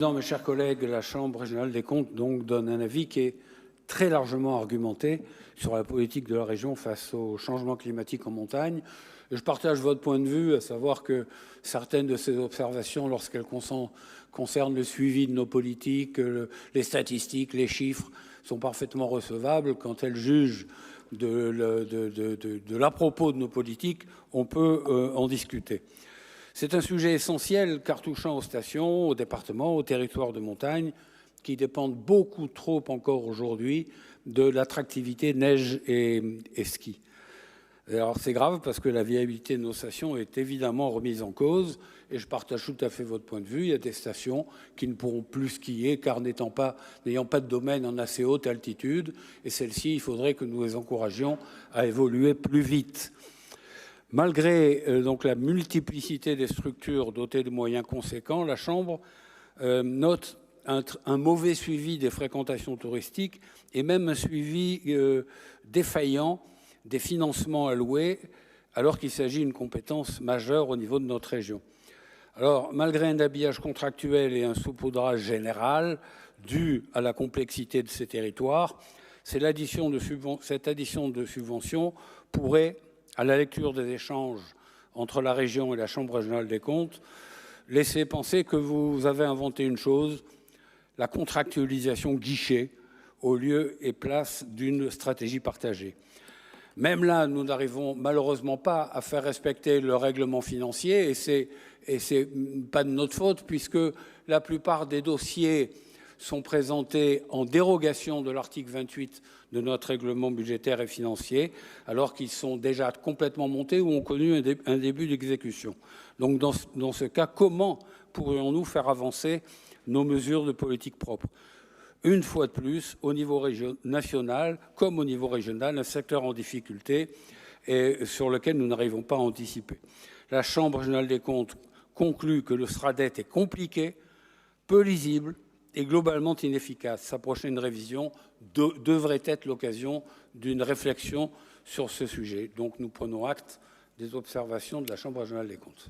Non, mes chers collègues, la Chambre régionale des comptes donc, donne un avis qui est très largement argumenté sur la politique de la région face au changement climatique en montagne. Et je partage votre point de vue, à savoir que certaines de ces observations, lorsqu'elles concernent le suivi de nos politiques, les statistiques, les chiffres, sont parfaitement recevables. Quand elles jugent de l'à-propos de nos politiques, on peut en discuter. C'est un sujet essentiel car touchant aux stations, aux départements, aux territoires de montagne qui dépendent beaucoup trop encore aujourd'hui de l'attractivité neige et ski. Alors c'est grave parce que la viabilité de nos stations est évidemment remise en cause et je partage tout à fait votre point de vue. Il y a des stations qui ne pourront plus skier car n'ayant pas de domaine en assez haute altitude et celles-ci, il faudrait que nous les encouragions à évoluer plus vite. Malgré donc la multiplicité des structures dotées de moyens conséquents, la Chambre note un mauvais suivi des fréquentations touristiques et même un suivi défaillant des financements alloués, alors qu'il s'agit d'une compétence majeure au niveau de notre région. Alors, malgré un habillage contractuel et un saupoudrage général dû à la complexité de ces territoires, cette addition de subventions pourrait, à la lecture des échanges entre la région et la Chambre régionale des comptes, laisser penser que vous avez inventé une chose, la contractualisation guichet, au lieu et place d'une stratégie partagée. Même là, nous n'arrivons malheureusement pas à faire respecter le règlement financier, et c'est pas de notre faute, puisque la plupart des dossiers sont présentés en dérogation de l'article 28 de notre règlement budgétaire et financier, alors qu'ils sont déjà complètement montés ou ont connu un début d'exécution. Donc dans ce cas, comment pourrions-nous faire avancer nos mesures de politique propre ? Une fois de plus, au niveau national comme au niveau régional, un secteur en difficulté et sur lequel nous n'arrivons pas à anticiper. La Chambre régionale des comptes conclut que le SRADET est compliqué, peu lisible, et globalement inefficace. Sa prochaine révision devrait être l'occasion d'une réflexion sur ce sujet. Donc nous prenons acte des observations de la Chambre régionale des comptes.